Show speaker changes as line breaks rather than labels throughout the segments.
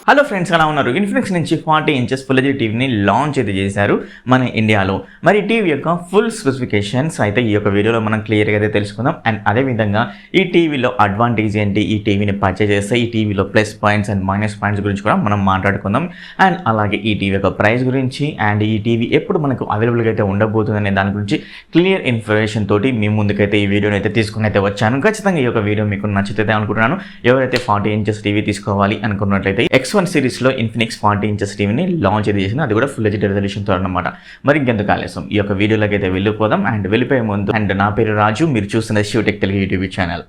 Hello friends, ఎలా ఉన్నారు? Infinix నుంచి 40 ఇంచెస్ ఫుల్ హెచ్డీ టీవీని లాంచ్ అయితే చేశారు మన ఇండియాలో. మరి టీవీ యొక్క ఫుల్ స్పెసిఫికేషన్స్ అయితే ఈ యొక్క వీడియోలో మనం క్లియర్గా అయితే తెలుసుకుందాం. అండ్ అదేవిధంగా ఈ టీవీలో అడ్వాంటేజ్ ఏంటి, ఈ టీవీని పర్చేజ్ చేస్తే ఈ టీవీలో plus points and minus points గురించి కూడా మనం మాట్లాడుకుందాం. అండ్ అలాగే ఈ టీవీ యొక్క ప్రైస్ గురించి అండ్ ఈ టీవీ ఎప్పుడు మనకు అవైలబుల్గా అయితే ఉండబోతుంది అనే దాని గురించి క్లియర్ ఇన్ఫర్మేషన్ తోటి మీ ముందుకైతే ఈ వీడియోని అయితే తీసుకుని అయితే వచ్చాను. ఖచ్చితంగా ఈ యొక్క వీడియో మీకు నచ్చితే అనుకుంటున్నాను. ఎవరైతే 40 ఇంచెస్ టీవీ తీసుకోవాలి అనుకున్నట్లయితే X1 సిరీస్లో ఇన్ఫినిక్స్ 40 ఇంచెస్ టీవీని లాంచ్ అయితే చేసింది, అది కూడా ఫుల్ హెచ్డీ రెజల్యూషన్తో అన్నమాట. మరి ఇంకెందుకు ఆలస్యం, ఈ యొక్క వీడియోలోకి అయితే వెళ్ళిపోదాం. అండ్ వెళ్ళిపోయే ముందు అండ్ నా పేరు రాజు, మీరు చూస్తున్న షూటెక్ Telugu YouTube channel.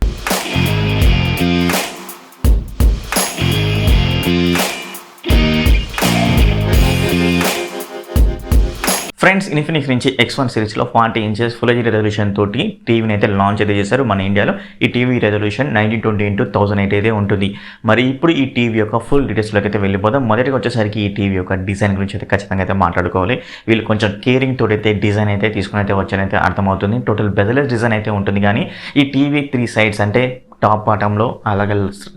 Friends, Infinix నుంచి X1 సిరీస్లో 40 ఇంచెస్ ఫుల్ హెచ్డీ రెజల్యూషన్ తోటి టీవీని అయితే లాంచ్ అయితే చేశారు మన ఇండియాలో. ఈ టీవీ రెజల్యూషన్ 1920x1080 అయితే ఉంటుంది. మరి ఇప్పుడు ఈ టీవీ యొక్క ఫుల్ డీటెయిల్స్లోకి అయితే వెళ్ళిపోదాం. మొదటిగా వచ్చేసరికి ఈ టీవీ యొక్క డిజైన్ గురించి అయితే ఖచ్చితంగా అయితే మాట్లాడుకోవాలి. వీళ్ళు కొంచెం కేరింగ్ తోటి అయితే డిజైన్ అయితే తీసుకుని అయితే వచ్చానైతే అర్థమవుతుంది. టోటల్ బెజలెస్ డిజైన్ అయితే ఉంటుంది, కానీ ఈ టీవీ 3 సైడ్స్ అంటే టాప్ బాటంలో అలాగే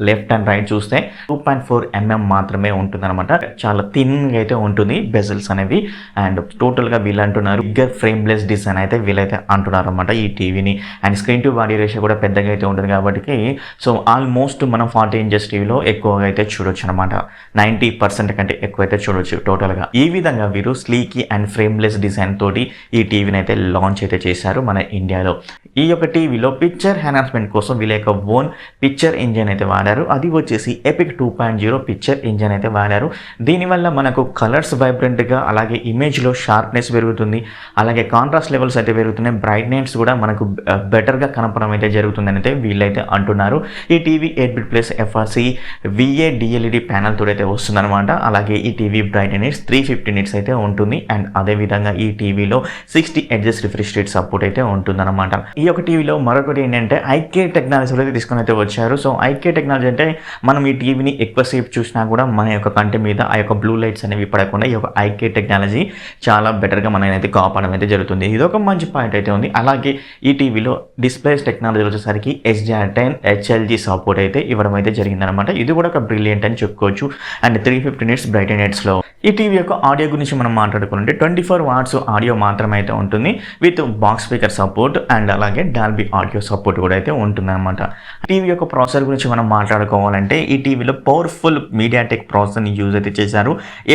లెఫ్ట్ అండ్ రైట్ చూస్తే 2.4 mm మాత్రమే ఉంటుందన్నమాట. చాలా థిన్గా అయితే ఉంటుంది బెజల్స్ అనేవి. అండ్ టోటల్గా వీళ్ళు అంటున్నారు బిగ్గర్ ఫ్రేమ్లెస్ డిజైన్ అయితే వీళ్ళైతే అంటున్నారు అనమాట ఈ టీవీని. And screen to body ratio కూడా పెద్దగా అయితే ఉంటుంది కాబట్టి సో ఆల్మోస్ట్ మనం 40 ఇంచెస్ టీవీలో ఎక్కువగా అయితే చూడొచ్చు అనమాట. 90% కంటే ఎక్కువ అయితే చూడొచ్చు టోటల్గా. ఈ విధంగా వీరు స్లీకీ అండ్ ఫ్రేమ్లెస్ డిజైన్ తోటి ఈ టీవీని అయితే లాంచ్ అయితే చేశారు మన ఇండియాలో. ఈ యొక్క టీవీలో పిక్చర్ ఎన్హాన్స్మెంట్ కోసం వీళ్ళ యొక్క ఓన్ పిక్చర్ ఇంజన్ అయితే వాడారు. అది వచ్చేసి ఎపిక్ 2.0 పిక్చర్ ఇంజన్ అయితే వాడారు. దీనివల్ల మనకు కలర్స్ వైబ్రెంట్గా, అలాగే ఇమేజ్లో షార్ప్నెస్ పెరుగుతుంది, అలాగే కాంట్రాస్ట్ లెవెల్స్ అయితే పెరుగుతున్నాయి, బ్రైట్నెస్ కూడా మనకు బెటర్గా కనపడడం అయితే జరుగుతుందని అయితే వీళ్ళైతే అంటున్నారు. ఈ TV 8 bit + FRC VA DLED panel తోటి అయితే వస్తుందన్నమాట. అలాగే ఈ టీవీ బ్రైట్నెస్ 350 నిట్స్ అయితే ఉంటుంది. అండ్ అదేవిధంగా ఈ టీవీలో 60 Hz రిఫ్రెష్ రేట్ సపోర్ట్ అయితే ఉంటుందన్నమాట. ఈ యొక్క టీవీలో మరొకటి ఏంటంటే ఐకే టెక్నాలజీ అయితే తీసుకుని అయితే వచ్చారు. సో ఐకే టెక్నాలజీ అంటే మనం ఈ టీవీని ఎక్కువసేపు చూసినా కూడా మన యొక్క కంటి మీద ఆ యొక్క బ్లూ లైట్స్ అనేవి పడకుండా ఈ యొక్క ఐకే టెక్నాలజీ చాలా బెటర్గా మనమైతే కాపాడడం అయితే జరుగుతుంది. ఇది ఒక మంచి పాయింట్ అయితే ఉంది. అలాగే ఈ టీవీలో డిస్ప్లేస్ టెక్నాలజీ వచ్చేసరికి HDR10 HLG సపోర్ట్ అయితే ఇవ్వడం అయితే జరిగిందనమాట. ఇది కూడా ఒక బ్రిలియంట్ అని చెప్పుకోవచ్చు. అండ్ 350 నిట్స్ బ్రైట్నెస్లో ఈ టీవీ యొక్క ఆడియో గురించి మనం మాట్లాడుకుంటే 24 వాట్స్ ఆడియో మాత్రమే అయితే ఉంటుంది, with box speaker support and అలాగే డాల్బీ ఆడియో సపోర్ట్ కూడా అయితే ఉంటుందన్నమాట. టీవీ యొక్క ప్రాసెసర్ గురించి మనం మాట్లాడుకోవాలంటే ఈ టీవీలో పవర్ఫుల్ మీడియాటెక్ ప్రాసెసర్ని యూజ్ అయితే చేశారు.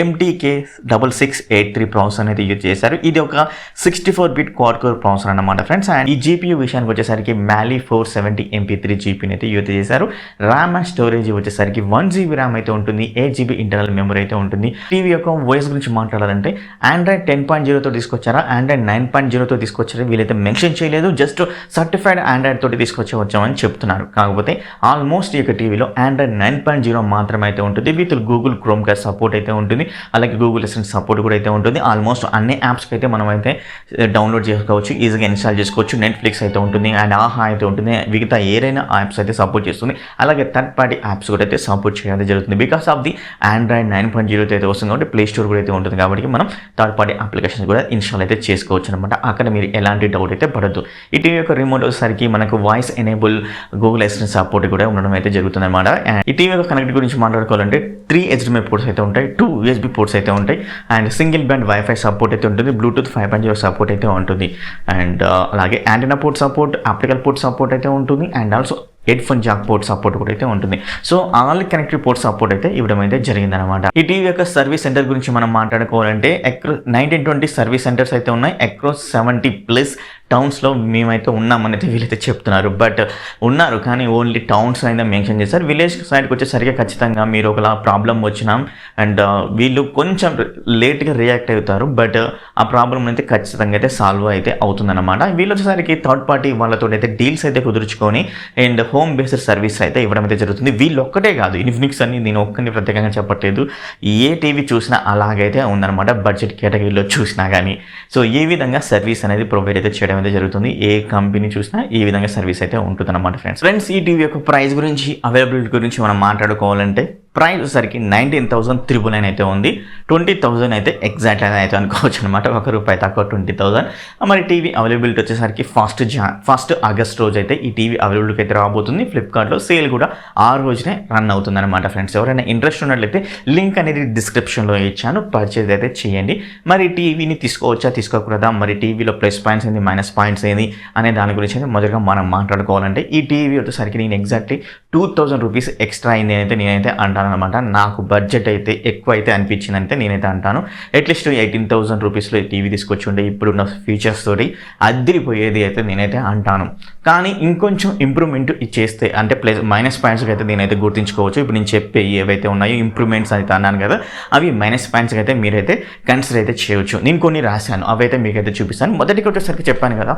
MTK6683 ప్రాసెసర్ అయితే యూజ్ చేశారు. ఇది ఒక 64 బిట్ క్వాడ్ కోర్ ప్రాసెసర్ అన్నమాట ఫ్రెండ్స్. అండ్ ఈ జీపీయూ విషయానికి వచ్చేసరికి Mali 470 MP3 జీపీని అయితే యూజ్ చేశారు. ర్యామ్ అండ్ స్టోరేజ్ వచ్చేసరికి 1GB ర్యామ్ అయితే ఉంటుంది, 8GB ఇంటర్నల్ మెమరీ అయితే ఉంటుంది. టీవీ యొక్క వాయిస్ గురించి మాట్లాడాలంటే ఆండ్రాయిడ్ 10.0తో తీసుకొచ్చారా, ఆండ్రాయిడ్ 9.0తో తీసుకొచ్చారా వీళ్ళైతే మెన్షన్ చేయలేదు. జస్ట్ సర్టిఫైడ్ ఆండ్రాయిడ్ తోటి వచ్చామని చెప్తున్నారు. కాకపోతే ఆల్మోస్ట్ ఈ యొక్క టీవీలో ఆండ్రాయిడ్ 9.0 మాత్రమే అయితే ఉంటుంది, with Google chrome cost support అయితే ఉంటుంది, అలాగే గూగుల్ అసిస్టెంట్ సపోర్ట్ కూడా అయితే ఉంటుంది. ఆల్మోస్ట్ అన్ని యాప్స్కి అయితే మనం అయితే డౌన్లోడ్ చేసుకోవచ్చు, ఈజీగా ఇన్స్టాల్ చేసుకోవచ్చు. నెట్ఫ్లిక్స్ అయితే ఉంటుంది, అండ్ ఆహా అయితే ఉంటుంది, మిగతా ఏదైనా యాప్స్ అయితే సపోర్ట్ చేస్తుంది. అలాగే థర్డ్ పార్టీ యాప్స్ కూడా అయితే సపోర్ట్ చేయడం జరుగుతుంది. బికాస్ ఆఫ్ ది ఆండ్రాయిడ్ 9.0 అయితే వస్తుంది కాబట్టి ప్లే స్టోర్ కూడా అయితే ఉంటుంది కాబట్టి మనం థర్డ్ పార్టీ అప్లికేషన్స్ కూడా ఇన్స్టాల్ అయితే చేసుకోవచ్చు అనమాట. అక్కడ మీరు ఎలాంటి డౌట్ అయితే పడద్దు. ఈ టీవీ యొక్క రిమోట్ వచ్చేసరికి మనకు voice enable Google assistant support కూడా ఉండడం అయితే జరుగుతుంది అనమాట. ఈ టీవీ యొక్క కనెక్ట్ గురించి మాట్లాడుకోవాలంటే 3 HDMI పోర్ట్స్ అయితే ఉంటాయి, 2 USB పోర్ట్స్ అయితే ఉంటాయి, and single band wifi support అయితే ఉంటుంది, బ్లూటూత్ 5.0 సపోర్ట్ అయితే ఉంటుంది, అండ్ అలాగే antenna port support, optical port support అయితే ఉంటుంది, and also headphone Jack port support కూడా అయితే ఉంటుంది. So all connective port support అయితే ఇవ్వడం అయితే జరిగిందనమాట. ఈ టీవీ యొక్క సర్వీస్ సెంటర్ గురించి మనం మాట్లాడుకోవాలంటే 1920 సర్వీస్ సెంటర్స్ అయితే ఉన్నాయి. అక్రాస్ 70+ టౌన్స్లో మేమైతే ఉన్నామని అయితే వీళ్ళైతే చెప్తున్నారు. బట్ ఉన్నారు కానీ ఓన్లీ టౌన్స్ అయితే మెన్షన్ చేశారు. విలేజ్ సైడ్కి వచ్చేసరికి ఖచ్చితంగా మీరు ఒకలా ప్రాబ్లం వచ్చినాం అండ్ వీళ్ళు కొంచెం లేట్గా రియాక్ట్ అవుతారు, బట్ ఆ ప్రాబ్లం అయితే ఖచ్చితంగా అయితే సాల్వ్ అయితే అవుతుందన్నమాట. వీళ్ళు వచ్చేసరికి థర్డ్ పార్టీ వాళ్ళతో అయితే డీల్స్ అయితే కుదుర్చుకొని అండ్ హోమ్ బేస్డ్ సర్వీస్ అయితే ఇవ్వడం అయితే జరుగుతుంది. వీళ్ళు ఒక్కటే కాదు, ఇన్ఫినిక్స్ అని నేను ఒక్కరిని ప్రత్యేకంగా చెప్పట్లేదు, ఏ టీవీ చూసినా అలాగైతే ఉందన్నమాట, బడ్జెట్ కేటగిరీలో చూసినా కానీ. సో ఈ విధంగా సర్వీస్ అనేది ప్రొవైడ్ అయితే చేయడం అయితే జరుగుతుంది. ఏ కంపెనీ చూసినా ఈ విధంగా సర్వీస్ అయితే ఉంటుందన్నమాట ఫ్రెండ్స్. ఈ టీవీ యొక్క ప్రైస్ గురించి, అవైలబిలిటీ గురించి మనం మాట్లాడుకోవాలంటే ప్రైస్ వచ్చేసరికి 19,999 అయితే ఉంది. 20,000 అయితే ఎగ్జాక్ట్ అయితే అనుకోవచ్చు అనమాట. ₹1 తక్కువ 20,000. మరి టీవీ అవైలబిలిటీ వచ్చేసరికి ఫస్ట్ ఆగస్ట్ రోజు అయితే ఈ టీవీ అవైలబిలిటీ అయితే రాబోతుంది. ఫ్లిప్కార్ట్లో సేల్ కూడా ఆ రోజునే రన్ అవుతుంది అనమాట ఫ్రెండ్స్. ఎవరైనా ఇంట్రెస్ట్ ఉన్నట్లయితే లింక్ అనేది డిస్క్రిప్షన్లో ఇచ్చాను, పర్చేజ్ అయితే చేయండి. మరి టీవీని తీసుకోవచ్చా తీసుకోకూడదా, మరి టీవీలో ప్లస్ పాయింట్స్ ఏంది మైనస్ పాయింట్స్ ఏంది అనే దాని గురించి అయితే మొదటగా మనం మాట్లాడుకోవాలంటే ఈ టీవీ వచ్చేసరికి నేను ఎగ్జాక్ట్లీ ₹2,000 ఎక్స్ట్రా అయింది అయితే నేనైతే అంటాను అనమాట. నాకు బడ్జెట్ అయితే ఎక్కువ అయితే అనిపించింది అంటే నేనైతే అంటాను. అట్లీస్ట్ ₹18,000 టీవీ తీసుకొచ్చి ఉంటే ఇప్పుడున్న ఫీచర్స్ తోటి అద్దరిపోయేది అయితే నేనైతే అంటాను. కానీ ఇంకొంచెం ఇంప్రూవ్మెంట్ చేస్తే అంటే ప్లస్ మైనస్ పాయింట్స్కి అయితే నేనైతే గుర్తుంచుకోవచ్చు. ఇప్పుడు నేను చెప్పే ఏవైతే ఉన్నాయో ఇంప్రూవ్మెంట్స్ అయితే అన్నాను కదా, అవి మైనస్ పాయింట్స్కి అయితే మీరైతే కన్సిడర్ అయితే చేయవచ్చు. నేను కొన్ని రాశాను, అవైతే మీకైతే చూపిస్తాను. మొదటికి వచ్చేసరికి చెప్పాను కదా,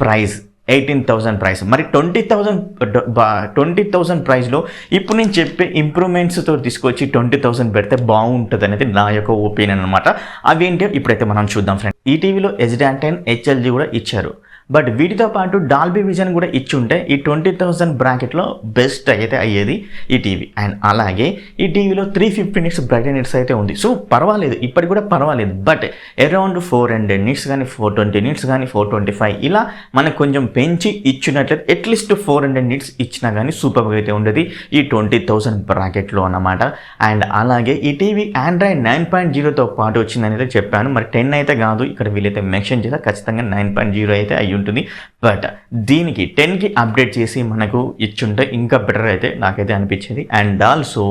ప్రైస్ 18,000 ప్రైస్. మరి 20,000 ప్రైస్లో ఇప్పుడు నేను చెప్పే ఇంప్రూవ్మెంట్స్తో తీసుకొచ్చి 20,000 పెడితే బాగుంటుంది అనేది నా యొక్క ఒపీనియన్ అనమాట. అవేంటో ఇప్పుడైతే మనం చూద్దాం ఫ్రెండ్స్. ఈ టీవీలో HD10 HLG కూడా ఇచ్చారు, బట్ వీటితో పాటు డాల్బీ విజన్ కూడా ఇచ్చి ఉంటే ఈ 20,000 బ్రాకెట్లో బెస్ట్ అయితే అయ్యేది ఈ టీవీ. అండ్ అలాగే ఈ టీవీలో 350 నిట్స్ బ్రైట్నెస్ నిట్స్ అయితే ఉంది. సో పర్వాలేదు, ఇప్పటికి కూడా పర్వాలేదు. బట్ అరౌండ్ 400 నిట్స్ కానీ 420 నిట్స్ కానీ 425 ఇలా మనకు కొంచెం పెంచి ఇచ్చినట్లయితే అట్లీస్ట్ 400 నిట్స్ ఇచ్చినా కానీ సూపర్గా అయితే ఉండేది ఈ 20,000 బ్రాకెట్లో అన్నమాట. అండ్ అలాగే ఈ టీవీ Android 9.0తో పాటు వచ్చిందని అయితే చెప్పాను. మరి 10 అయితే కాదు, ఇక్కడ వీళ్ళైతే మెన్షన్ చేశారు, ఖచ్చితంగా 9.0 అయితే అయ్యి ఉంటుంది. బట్ దీనికి 10కి అప్డేట్ చేసి మనకు ఇచ్చుంటే ఇంకా బెటర్ అయితే నాకైతే అనిపించేది. అండ్ ఆల్సో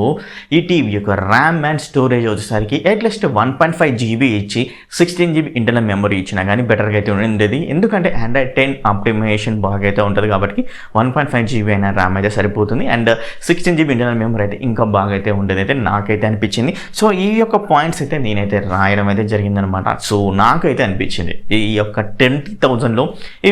ఈ టీవీ యొక్క ర్యామ్ అండ్ స్టోరేజ్ వచ్చేసరికి అట్లీస్ట్ 1.5 GB ఇచ్చి 16 GB ఇంటర్నల్ మెమరీ ఇచ్చినా కానీ బెటర్గా అయితే ఉండేది. ఎందుకంటే Android 10 ఆప్టిమైజేషన్ బాగా అయితే ఉంటుంది కాబట్టి 1.5 GB అయినా ర్యామ్ అయితే సరిపోతుంది. అండ్ 16 GB ఇంటర్నల్ మెమరీ అయితే ఇంకా బాగా అయితే ఉండేది అయితే నాకైతే అనిపించింది. సో ఈ యొక్క పాయింట్స్ అయితే నేనైతే రాయడం అయితే జరిగిందనమాట. సో నాకైతే అనిపించింది ఈ యొక్క 20,000లో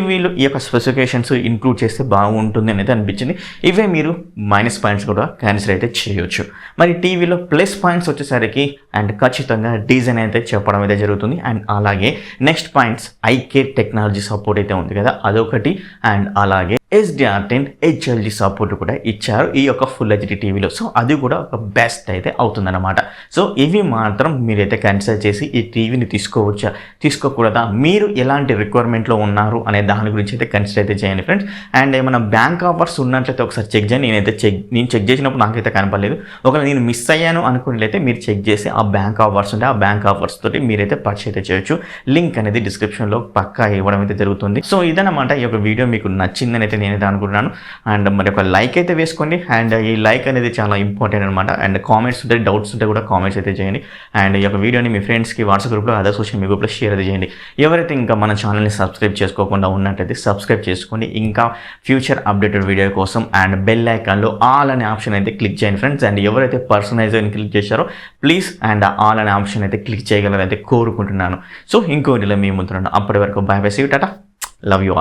వీళ్ళు ఈ యొక్క స్పెసిఫికేషన్స్ ఇంక్లూడ్ చేస్తే బాగుంటుంది అనేది అనిపించింది. ఇవే మీరు మైనస్ పాయింట్స్ కూడా కన్సిడర్ అయితే చేయొచ్చు. మరి టీవీలో ప్లస్ పాయింట్స్ వచ్చేసరికి అండ్ ఖచ్చితంగా డిజైన్ అయితే చెప్పడం అయితే జరుగుతుంది. అండ్ అలాగే next points IK technology support అయితే ఉంది కదా, అదొకటి. అండ్ అలాగే SD10 HLG సపోర్ట్ కూడా ఇచ్చారు ఈ యొక్క ఫుల్ హెచ్డి టీవీలో. సో అది కూడా ఒక బెస్ట్ అయితే అవుతుందన్నమాట. సో ఇవి మాత్రం మీరైతే కన్సిడర్ చేసి ఈ టీవీని తీసుకోవచ్చా తీసుకోకూడదా, మీరు ఎలాంటి రిక్వైర్మెంట్లో ఉన్నారు అనే దాని గురించి అయితే కన్సిడర్ అయితే చేయండి ఫ్రెండ్స్. అండ్ ఏమైనా బ్యాంక్ ఆఫర్స్ ఉన్నట్లయితే ఒకసారి చెక్ చేయండి. నేను చెక్ చేసినప్పుడు నాకైతే కనపడలేదు. ఒకవేళ నేను మిస్ అయ్యాను అనుకున్నట్లయితే మీరు చెక్ చేసి ఆ బ్యాంక్ ఆఫర్స్ ఉంటే ఆ బ్యాంక్ ఆఫర్స్ తోటి మీరైతే పర్చేస్ అయితే చేయొచ్చు. లింక్ అనేది డిస్క్రిప్షన్లో పక్కా ఇవ్వడం అయితే జరుగుతుంది. సో ఇదన్నమాట ఈ యొక్క వీడియో మీకు నచ్చిందని అయితే నేనైతే అనుకుంటున్నాను. అండ్ మరి ఒక లైక్ అయితే వేసుకోండి. అండ్ ఈ లైక్ అనేది చాలా ఇంపార్టెంట్ అనమాట. అండ్ కామెంట్స్ ఉంటే డౌట్స్ ఉంటే కూడా కామెంట్స్ అయితే చేయండి. అండ్ ఈ యొక్క వీడియోని మీ ఫ్రెండ్స్కి వాట్సాప్ గ్రూప్లో అదర్ సోషల్ మీడియా గ్రూప్లో షేర్ అయితే చేయండి. ఎవరైతే ఇంకా మన ఛానల్ని సబ్స్క్రైబ్ చేసుకోకుండా ఉన్నట్టయితే సబ్స్క్రైబ్ చేసుకోండి. ఇంకా ఫ్యూచర్ అప్డేటెడ్ వీడియో కోసం అండ్ బెల్ ఐకాన్లో ఆల్ అనే ఆప్షన్ అయితే క్లిక్ చేయండి ఫ్రెండ్స్. అండ్ ఎవరైతే పర్సనలైజ్ అని క్లిక్ చేశారో ప్లీజ్ అండ్ ఆల్ అనే ఆప్షన్ అయితే క్లిక్ చేయగలరైతే కోరుకుంటున్నాను. సో ఇంకో వీడియోలో మీ ముందున్నాను. అప్పటి వరకు bye bye, see you, tata, love you all.